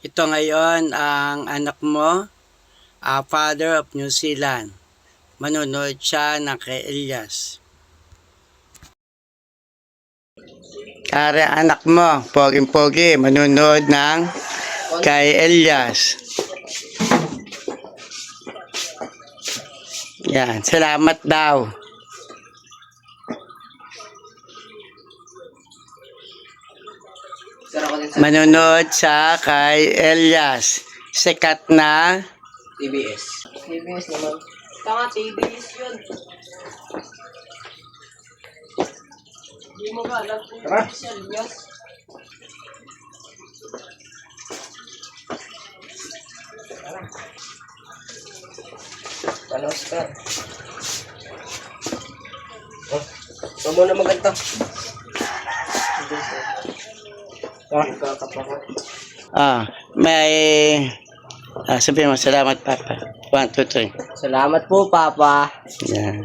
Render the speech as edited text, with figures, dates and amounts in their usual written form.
Ito ngayon ang anak mo, father of New Zealand. Manonood siya ng kay Elias. Kare anak mo, poging-pogi, manonood ng kay Elias. Yan, salamat daw. Manonood sa kay Elias. Sikat na TBS. TBS naman. Tama, TBS yun. Hindi mo ba alam kung TBS yan, Elias? Ano, Oscar? Oh, ito muna maganda. may sabihin mo, salamat Papa. 1, 2, 3. Salamat po, Papa. Yan.